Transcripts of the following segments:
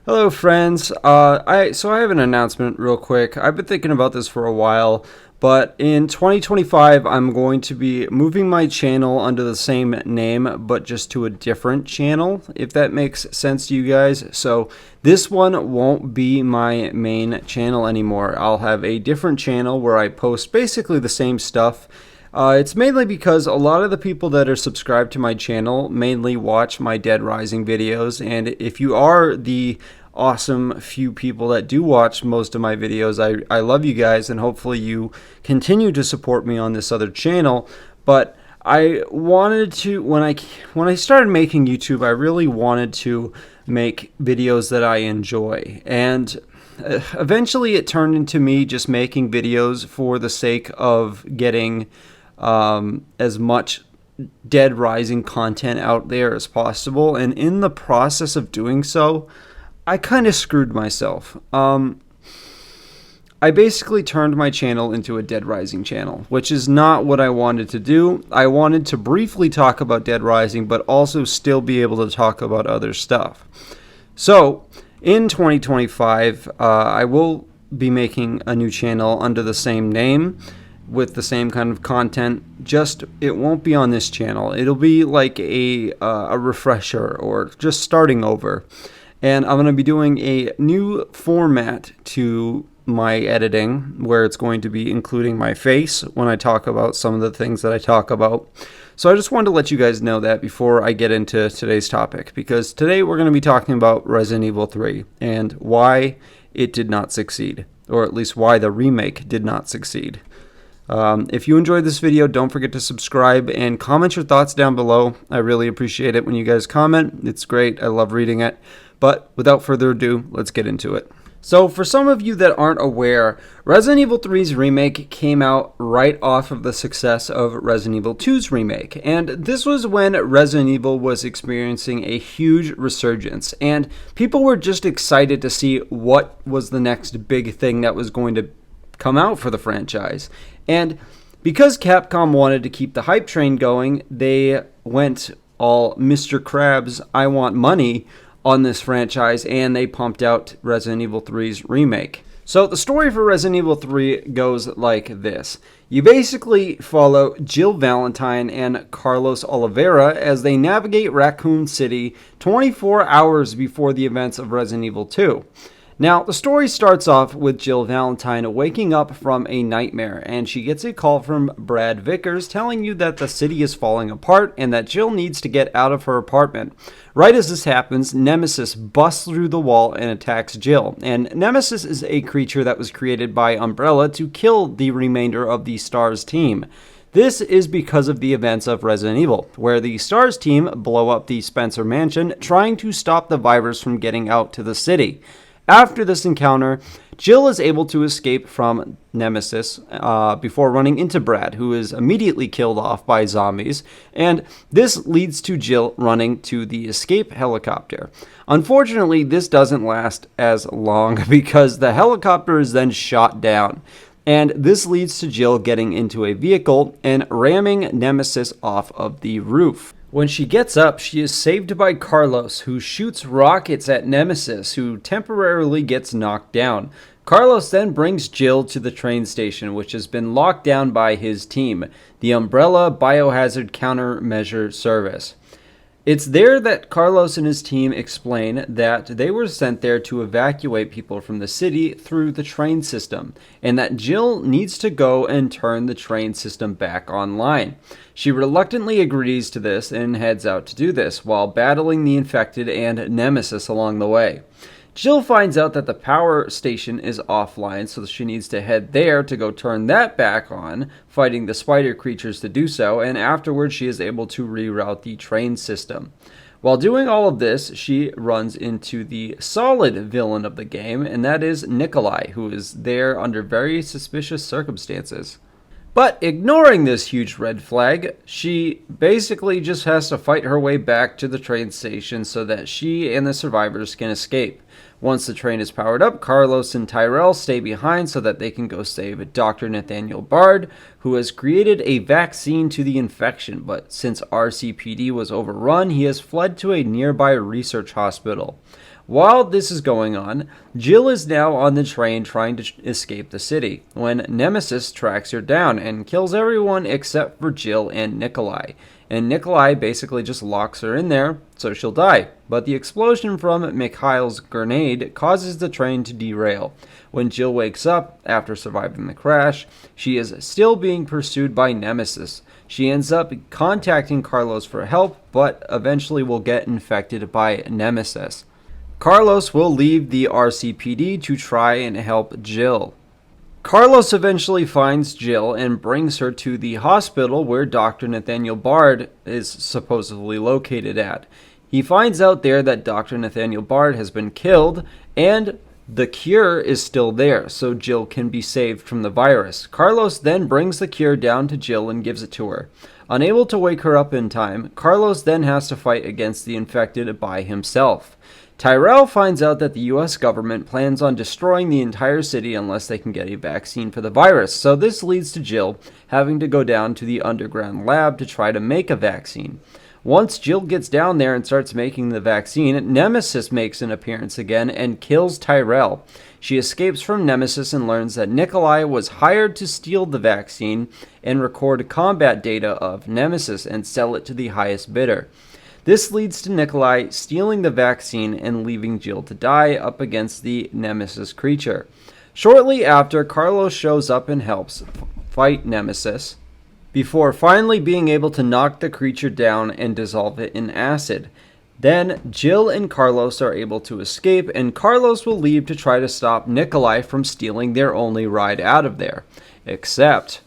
Hello, friends. I have an announcement real quick. I've been thinking about this for a while, but in 2025, I'm going to be moving my channel under the same name, but just to a different channel, if that makes sense to you guys. So this one won't be my main channel anymore. I'll have a different channel where I post basically the same stuff. It's mainly because a lot of the people that are subscribed to my channel mainly watch my Dead Rising videos, and if you are the awesome few people that do watch most of my videos, I love you guys, and hopefully you continue to support me on this other channel. But I wanted to, when I started making YouTube, I really wanted to make videos that I enjoy, and eventually it turned into me just making videos for the sake of getting as much Dead Rising content out there as possible. And in the process of doing so, I kind of screwed myself. I basically turned my channel into a Dead Rising channel, which is not what I wanted to do. I wanted to briefly talk about Dead Rising, but also still be able to talk about other stuff. So, in 2025, I will be making a new channel under the same name, with the same kind of content. Just it won't be on this channel. It'll be like a refresher, or just starting over. And I'm going to be doing a new format to my editing, where it's going to be including my face when I talk about some of the things that I talk about. So I just wanted to let you guys know that before I get into today's topic, because today we're going to be talking about Resident Evil 3 and why it did not succeed, or at least why the remake did not succeed. If you enjoyed this video, don't forget to subscribe and comment your thoughts down below. I really appreciate it when you guys comment. It's great. I love reading it. But without further ado, let's get into it. So for some of you that aren't aware, Resident Evil 3's remake came out right off of the success of Resident Evil 2's remake. And this was when Resident Evil was experiencing a huge resurgence. And people were just excited to see what was the next big thing that was going to come out for the franchise. And because Capcom wanted to keep the hype train going, they went all Mr. Krabs, I want money on this franchise, and they pumped out Resident Evil 3's remake. So the story for Resident Evil 3 goes like this. You basically follow Jill Valentine and Carlos Oliveira as they navigate Raccoon City 24 hours before the events of Resident Evil 2. Now, the story starts off with Jill Valentine waking up from a nightmare, and she gets a call from Brad Vickers telling you that the city is falling apart and that Jill needs to get out of her apartment. Right as this happens, Nemesis busts through the wall and attacks Jill. And Nemesis is a creature that was created by Umbrella to kill the remainder of the STARS team. This is because of the events of Resident Evil, where the STARS team blow up the Spencer Mansion, trying to stop the virus from getting out to the city. After this encounter, Jill is able to escape from Nemesis before running into Brad, who is immediately killed off by zombies, and this leads to Jill running to the escape helicopter. Unfortunately, this doesn't last as long because the helicopter is then shot down, and this leads to Jill getting into a vehicle and ramming Nemesis off of the roof. When she gets up, she is saved by Carlos, who shoots rockets at Nemesis, who temporarily gets knocked down. Carlos then brings Jill to the train station, which has been locked down by his team, the Umbrella Biohazard Countermeasure Service. It's there that Carlos and his team explain that they were sent there to evacuate people from the city through the train system, and that Jill needs to go and turn the train system back online. She reluctantly agrees to this and heads out to do this, while battling the infected and Nemesis along the way. Jill finds out that the power station is offline, so she needs to head there to go turn that back on, fighting the spider creatures to do so, and afterwards she is able to reroute the train system. While doing all of this, she runs into the solid villain of the game, and that is Nikolai, who is there under very suspicious circumstances. But ignoring this huge red flag, she basically just has to fight her way back to the train station so that she and the survivors can escape. Once the train is powered up, Carlos and Tyrell stay behind so that they can go save Dr. Nathaniel Bard, who has created a vaccine to the infection, but since RCPD was overrun, he has fled to a nearby research hospital. While this is going on, Jill is now on the train trying to escape the city, when Nemesis tracks her down and kills everyone except for Jill and Nikolai. And Nikolai basically just locks her in there, so she'll die. But the explosion from Mikhail's grenade causes the train to derail. When Jill wakes up, after surviving the crash, she is still being pursued by Nemesis. She ends up contacting Carlos for help, but eventually will get infected by Nemesis. Carlos will leave the RCPD to try and help Jill. Carlos eventually finds Jill and brings her to the hospital where Dr. Nathaniel Bard is supposedly located at. He finds out there that Dr. Nathaniel Bard has been killed and the cure is still there, so Jill can be saved from the virus. Carlos then brings the cure down to Jill and gives it to her. Unable to wake her up in time, Carlos then has to fight against the infected by himself. Tyrell finds out that the US government plans on destroying the entire city unless they can get a vaccine for the virus, so this leads to Jill having to go down to the underground lab to try to make a vaccine. Once Jill gets down there and starts making the vaccine, Nemesis makes an appearance again and kills Tyrell. She escapes from Nemesis and learns that Nikolai was hired to steal the vaccine and record combat data of Nemesis and sell it to the highest bidder. This leads to Nikolai stealing the vaccine and leaving Jill to die up against the Nemesis creature. Shortly after, Carlos shows up and helps fight Nemesis, before finally being able to knock the creature down and dissolve it in acid. Then, Jill and Carlos are able to escape, and Carlos will leave to try to stop Nikolai from stealing their only ride out of there. Except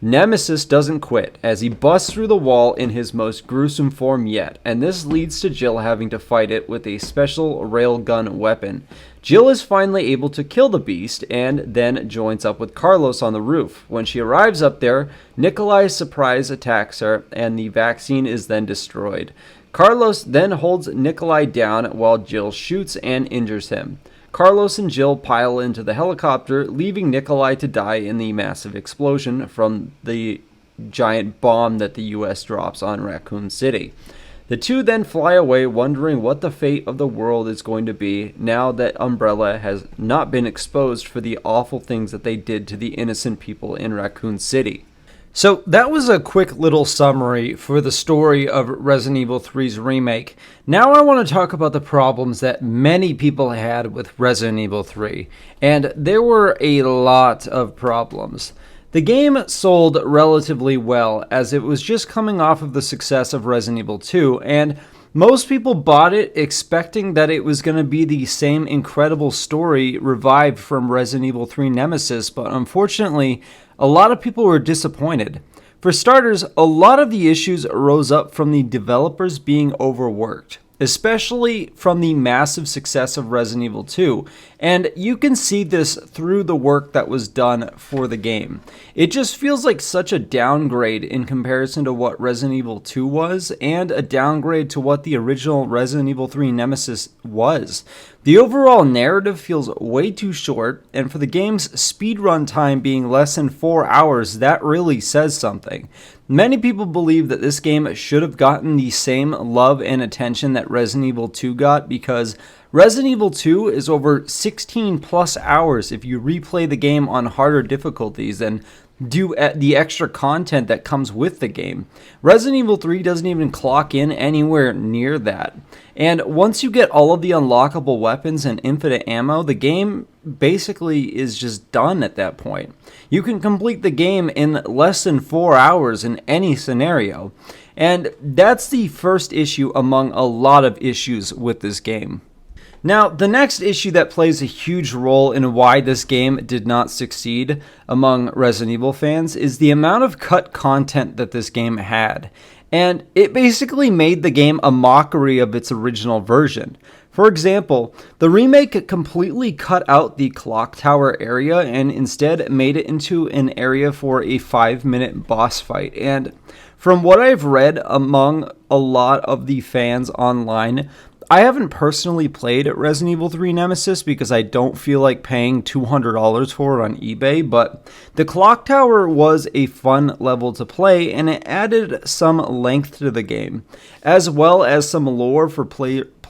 Nemesis doesn't quit, as he busts through the wall in his most gruesome form yet, and this leads to Jill having to fight it with a special railgun weapon. Jill is finally able to kill the beast, and then joins up with Carlos on the roof. When she arrives up there, Nikolai surprise attacks her, and the vaccine is then destroyed. Carlos then holds Nikolai down while Jill shoots and injures him. Carlos and Jill pile into the helicopter, leaving Nikolai to die in the massive explosion from the giant bomb that the US drops on Raccoon City. The two then fly away, wondering what the fate of the world is going to be now that Umbrella has not been exposed for the awful things that they did to the innocent people in Raccoon City. So that was a quick little summary for the story of Resident Evil 3's remake. Now I want to talk about the problems that many people had with Resident Evil 3, and there were a lot of problems. The game sold relatively well, as it was just coming off of the success of Resident Evil 2, and most people bought it expecting that it was going to be the same incredible story revived from Resident Evil 3 Nemesis, but unfortunately, a lot of people were disappointed. For starters, a lot of the issues arose up from the developers being overworked, especially from the massive success of Resident Evil 2, and you can see this through the work that was done for the game. It just feels like such a downgrade in comparison to what Resident Evil 2 was, and a downgrade to what the original Resident Evil 3 Nemesis was. The overall narrative feels way too short, and for the game's speedrun time being less than 4 hours, that really says something. Many people believe that this game should have gotten the same love and attention that Resident Evil 2 got, because Resident Evil 2 is over 16 plus hours if you replay the game on harder difficulties and do the extra content that comes with the game. Resident Evil 3 doesn't even clock in anywhere near that. And once you get all of the unlockable weapons and infinite ammo, the game basically is just done at that point. You can complete the game in less than 4 hours in any scenario. And that's the first issue among a lot of issues with this game. Now, the next issue that plays a huge role in why this game did not succeed among Resident Evil fans is the amount of cut content that this game had. And it basically made the game a mockery of its original version. For example, the remake completely cut out the clock tower area and instead made it into an area for a 5-minute boss fight. And from what I've read among a lot of the fans online, I haven't personally played Resident Evil 3 Nemesis because I don't feel like paying $200 for it on eBay, but the clock tower was a fun level to play and it added some length to the game, as well as some lore for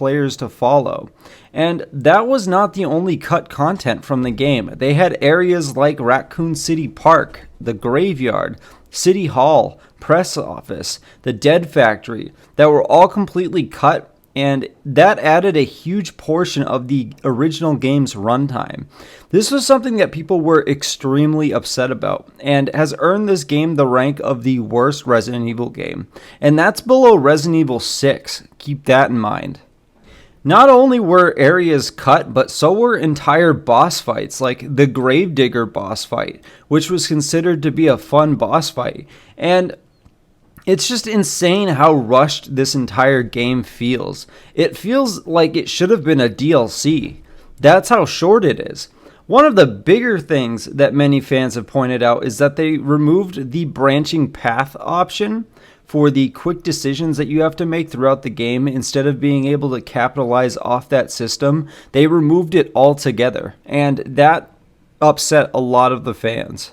players to follow. And that was not the only cut content from the game. They had areas like Raccoon City Park, the graveyard, City Hall, press office, the Dead Factory, that were all completely cut, and that added a huge portion of the original game's runtime. This was something that people were extremely upset about, and has earned this game the rank of the worst Resident Evil game. And that's below Resident Evil 6, keep that in mind. Not only were areas cut, but so were entire boss fights, like the Gravedigger boss fight, which was considered to be a fun boss fight. And it's just insane how rushed this entire game feels. It feels like it should have been a DLC. That's how short it is. One of the bigger things that many fans have pointed out is that they removed the branching path option for the quick decisions that you have to make throughout the game. Instead of being able to capitalize off that system, they removed it altogether, and that upset a lot of the fans.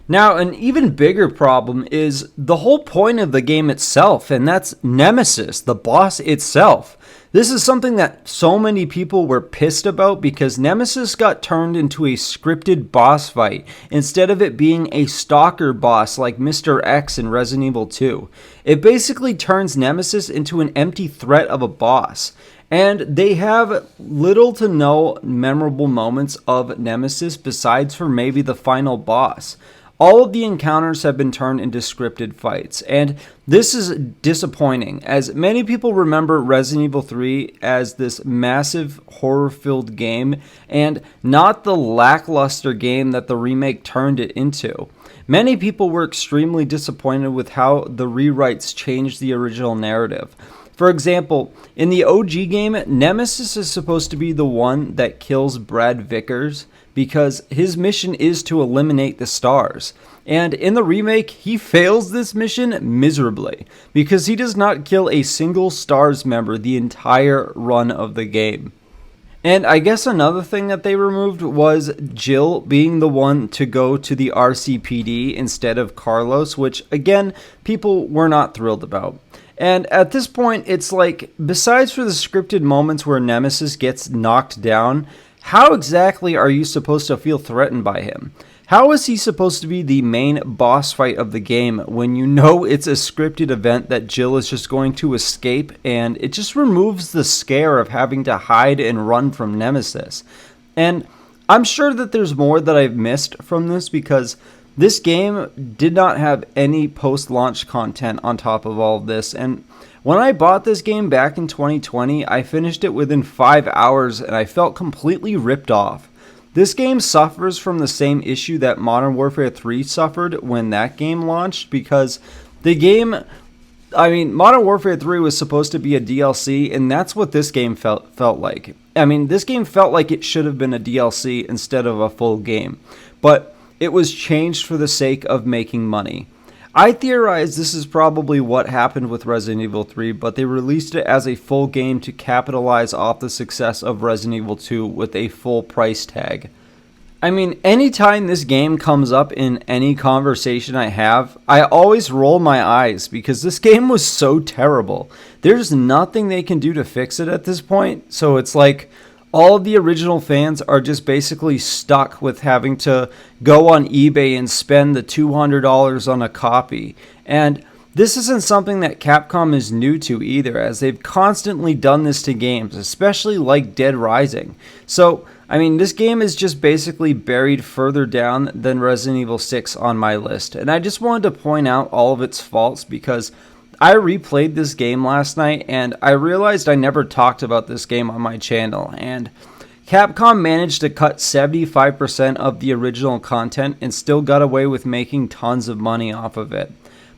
Now, an even bigger problem is the whole point of the game itself, and that's Nemesis, the boss itself. This is something that so many people were pissed about because Nemesis got turned into a scripted boss fight instead of it being a stalker boss like Mr. X in Resident Evil 2. It basically turns Nemesis into an empty threat of a boss. And they have little to no memorable moments of Nemesis besides for maybe the final boss. All of the encounters have been turned into scripted fights, and this is disappointing, as many people remember Resident Evil 3 as this massive horror-filled game, and not the lackluster game that the remake turned it into. Many people were extremely disappointed with how the rewrites changed the original narrative. For example, in the OG game, Nemesis is supposed to be the one that kills Brad Vickers because his mission is to eliminate the stars. And in the remake, he fails this mission miserably because he does not kill a single stars member the entire run of the game. And I guess another thing that they removed was Jill being the one to go to the RCPD instead of Carlos, which again, people were not thrilled about. And at this point, it's like, besides for the scripted moments where Nemesis gets knocked down, how exactly are you supposed to feel threatened by him? How is he supposed to be the main boss fight of the game when you know it's a scripted event that Jill is just going to escape, and it just removes the scare of having to hide and run from Nemesis? And I'm sure that there's more that I've missed from this because this game did not have any post-launch content on top of all of this, and when I bought this game back in 2020, I finished it within 5 hours and I felt completely ripped off. This game suffers from the same issue that Modern Warfare 3 suffered when that game launched, because the game, Modern Warfare 3 was supposed to be a DLC, and that's what this game felt like. This game felt like it should have been a DLC instead of a full game, but it was changed for the sake of making money. I theorize this is probably what happened with Resident Evil 3, but they released it as a full game to capitalize off the success of Resident Evil 2 with a full price tag. Anytime this game comes up in any conversation I have, I always roll my eyes because this game was so terrible. There's nothing they can do to fix it at this point, so it's like all of the original fans are just basically stuck with having to go on eBay and spend the $200 on a copy. And this isn't something that Capcom is new to either, as they've constantly done this to games, especially like Dead Rising. So, this game is just basically buried further down than Resident Evil 6 on my list. And I just wanted to point out all of its faults because I replayed this game last night and I realized I never talked about this game on my channel, and Capcom managed to cut 75% of the original content and still got away with making tons of money off of it.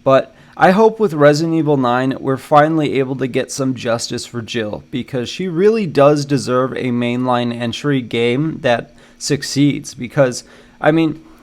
But I hope with Resident Evil 9 we're finally able to get some justice for Jill, because she really does deserve a mainline entry game that succeeds, because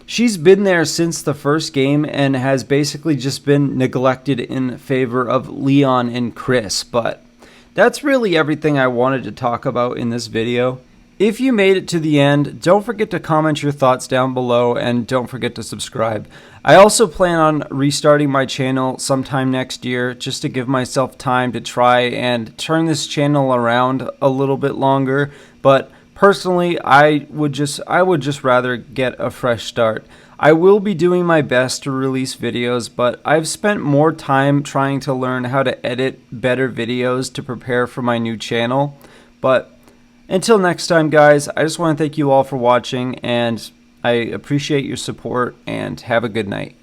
she's been there since the first game and has basically just been neglected in favor of Leon and Chris. But that's really everything I wanted to talk about in this video. If you made it to the end, don't forget to comment your thoughts down below and don't forget to subscribe. I also plan on restarting my channel sometime next year just to give myself time to try and turn this channel around a little bit longer, but personally, I would just rather get a fresh start. I will be doing my best to release videos, but I've spent more time trying to learn how to edit better videos to prepare for my new channel. But until next time, guys, I just want to thank you all for watching, and I appreciate your support, and have a good night.